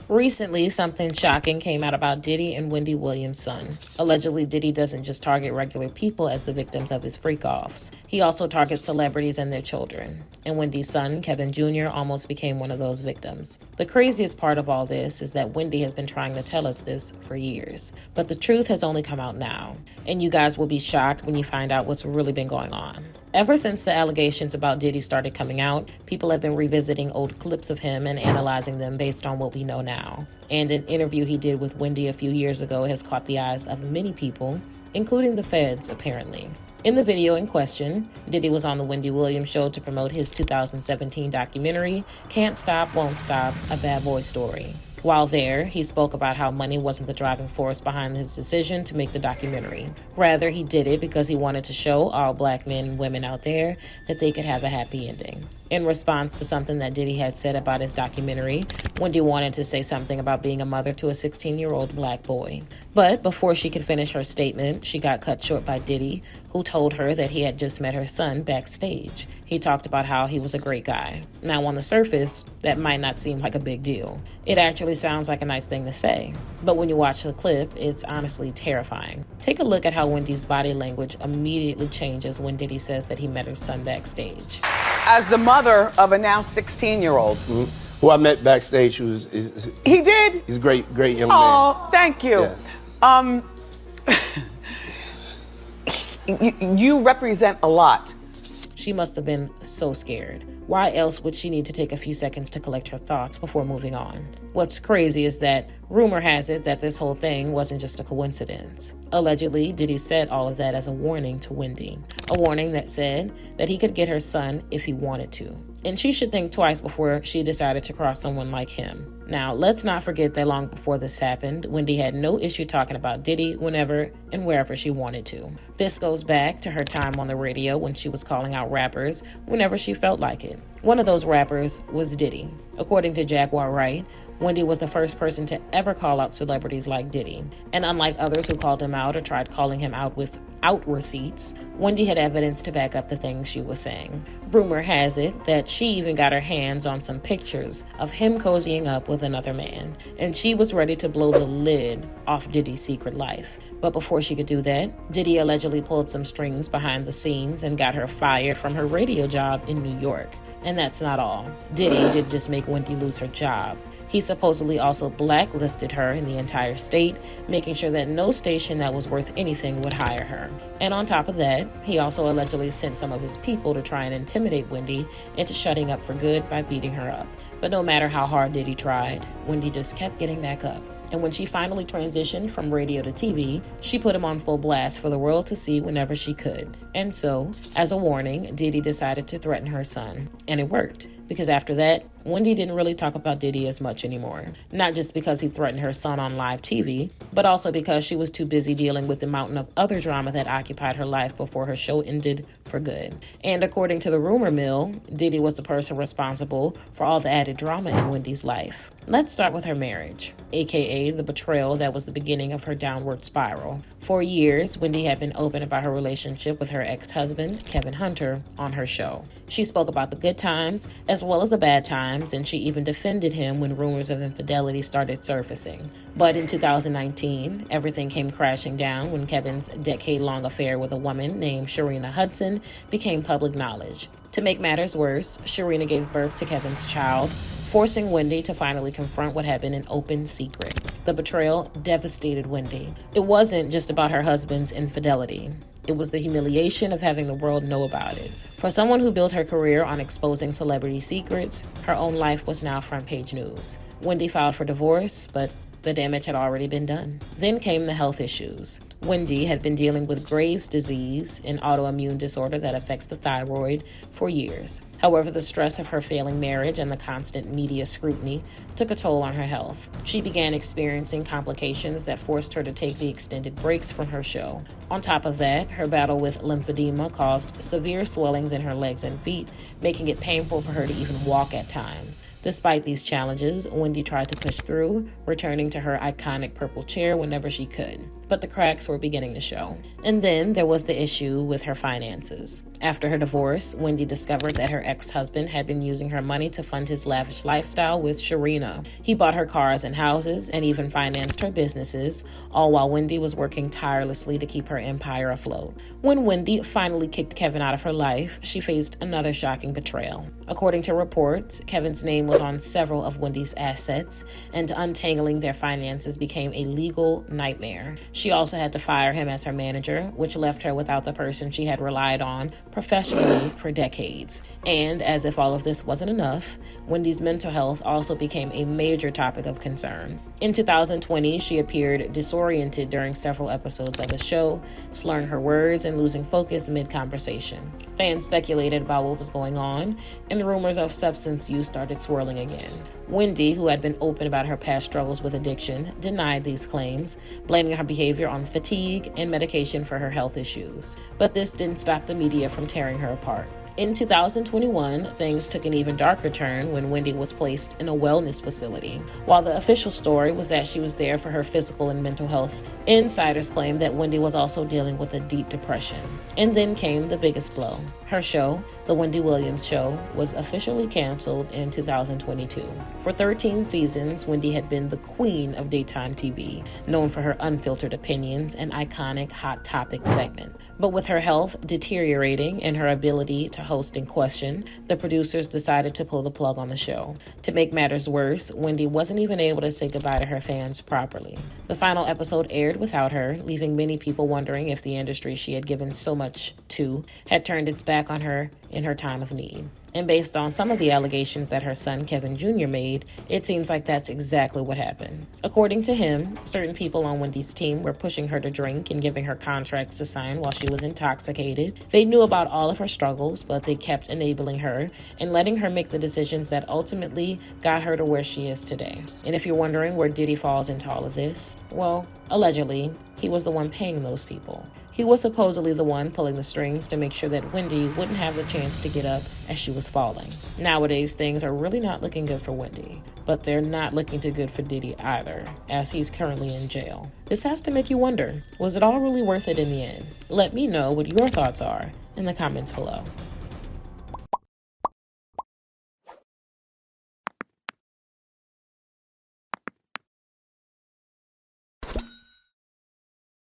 Recently, something shocking came out about Diddy and Wendy Williams' son. Allegedly, Diddy doesn't just target regular people as the victims of his freak-offs. He also targets celebrities and their children. And Wendy's son, Kevin Jr., almost became one of those victims. The craziest part of all this is that Wendy has been trying to tell us this for years. But the truth has only come out now. And you guys will be shocked when you find out what's really been going on. Ever since the allegations about Diddy started coming out, people have been revisiting old clips of him and analyzing them based on what we know now. And an interview he did with Wendy a few years ago has caught the eyes of many people, including the feds, apparently. In the video in question, Diddy was on the Wendy Williams show to promote his 2017 documentary, Can't Stop, Won't Stop, A Bad Boy Story. While there, he spoke about how money wasn't the driving force behind his decision to make the documentary. Rather, he did it because he wanted to show all black men and women out there that they could have a happy ending. In response to something that Diddy had said about his documentary, Wendy wanted to say something about being a mother to a 16-year-old black boy. But before she could finish her statement, she got cut short by Diddy, who told her that he had just met her son backstage. He talked about how he was a great guy. Now, on the surface, that might not seem like a big deal. It actually sounds like a nice thing to say. But when you watch the clip, it's honestly terrifying. Take a look at how Wendy's body language immediately changes when Diddy says that he met her son backstage. As the mother of a now 16-year-old. Mm-hmm. Who I met backstage, He did? He's a great young man. Oh, thank you. Yes. You represent a lot. She must have been so scared. Why else would she need to take a few seconds to collect her thoughts before moving on? What's crazy is that rumor has it that this whole thing wasn't just a coincidence. Allegedly, Diddy said all of that as a warning to Wendy. A warning that said that he could get her son if he wanted to. And she should think twice before she decided to cross someone like him. Now, let's not forget that long before this happened, Wendy had no issue talking about Diddy whenever and wherever she wanted to. This goes back to her time on the radio when she was calling out rappers whenever she felt like it. One of those rappers was Diddy. According to Jaguar Wright, Wendy was the first person to ever call out celebrities like Diddy. And unlike others who called him out or tried calling him out without receipts, Wendy had evidence to back up the things she was saying. Rumor has it that she even got her hands on some pictures of him cozying up with another man. And she was ready to blow the lid off Diddy's secret life. But before she could do that, Diddy allegedly pulled some strings behind the scenes and got her fired from her radio job in New York. And that's not all. Diddy didn't just make Wendy lose her job. He supposedly also blacklisted her in the entire state, making sure that no station that was worth anything would hire her. And on top of that, he also allegedly sent some of his people to try and intimidate Wendy into shutting up for good by beating her up. But no matter how hard Diddy tried, Wendy just kept getting back up. And when she finally transitioned from radio to TV, she put him on full blast for the world to see whenever she could. And so, as a warning, Diddy decided to threaten her son. And it worked, because after that, Wendy didn't really talk about Diddy as much anymore. Not just because he threatened her son on live TV, but also because she was too busy dealing with the mountain of other drama that occupied her life before her show ended for good. And according to the rumor mill, Diddy was the person responsible for all the added drama in Wendy's life. Let's start with her marriage, aka the betrayal that was the beginning of her downward spiral. For years, Wendy had been open about her relationship with her ex-husband, Kevin Hunter, on her show. She spoke about the good times as well as the bad times, and she even defended him when rumors of infidelity started surfacing. But in 2019, everything came crashing down when Kevin's decade-long affair with a woman named Sharina Hudson became public knowledge. To make matters worse, Sharina gave birth to Kevin's child, forcing Wendy to finally confront what had been an open secret. The betrayal devastated Wendy. It wasn't just about her husband's infidelity. It was the humiliation of having the world know about it. For someone who built her career on exposing celebrity secrets, her own life was now front page news. Wendy filed for divorce, but the damage had already been done. Then came the health issues. Wendy had been dealing with Graves' disease, an autoimmune disorder that affects the thyroid, for years. However, the stress of her failing marriage and the constant media scrutiny took a toll on her health. She began experiencing complications that forced her to take the extended breaks from her show. On top of that, her battle with lymphedema caused severe swellings in her legs and feet, making it painful for her to even walk at times. Despite these challenges, Wendy tried to push through, returning to her iconic purple chair whenever she could. But the cracks were beginning to show. And then there was the issue with her finances. After her divorce, Wendy discovered that her ex-husband had been using her money to fund his lavish lifestyle with Sharina. He bought her cars and houses and even financed her businesses, all while Wendy was working tirelessly to keep her empire afloat. When Wendy finally kicked Kevin out of her life, she faced another shocking betrayal. According to reports, Kevin's name was on several of Wendy's assets, and untangling their finances became a legal nightmare. She also had to fire him as her manager, which left her without the person she had relied on professionally for decades. And as if all of this wasn't enough, Wendy's mental health also became a major topic of concern. In 2020, she appeared disoriented during several episodes of the show, slurring her words and losing focus mid-conversation. Fans speculated about what was going on, and rumors of substance use started swirling again. Wendy, who had been open about her past struggles with addiction, denied these claims, blaming her behavior on fatigue and medication for her health issues. But this didn't stop the media from tearing her apart. In 2021, things took an even darker turn when Wendy was placed in a wellness facility. While the official story was that she was there for her physical and mental health, insiders claimed that Wendy was also dealing with a deep depression. And then came the biggest blow. Her show, The Wendy Williams Show, was officially canceled in 2022. For 13 seasons, Wendy had been the queen of daytime TV, known for her unfiltered opinions and iconic Hot Topic segment. But with her health deteriorating and her ability to host in question, the producers decided to pull the plug on the show. To make matters worse, Wendy wasn't even able to say goodbye to her fans properly. The final episode aired without her, leaving many people wondering if the industry she had given so much to had turned its back on her in her time of need. And based on some of the allegations that her son Kevin Jr. made, it seems like that's exactly what happened. According to him, certain people on Wendy's team were pushing her to drink and giving her contracts to sign while she was intoxicated. They knew about all of her struggles, but they kept enabling her and letting her make the decisions that ultimately got her to where she is today. And if you're wondering where Diddy falls into all of this, well, allegedly, he was the one paying those people. He was supposedly the one pulling the strings to make sure that Wendy wouldn't have the chance to get up as she was falling. Nowadays, things are really not looking good for Wendy, but they're not looking too good for Diddy either, as he's currently in jail. This has to make you wonder, was it all really worth it in the end? Let me know what your thoughts are in the comments below.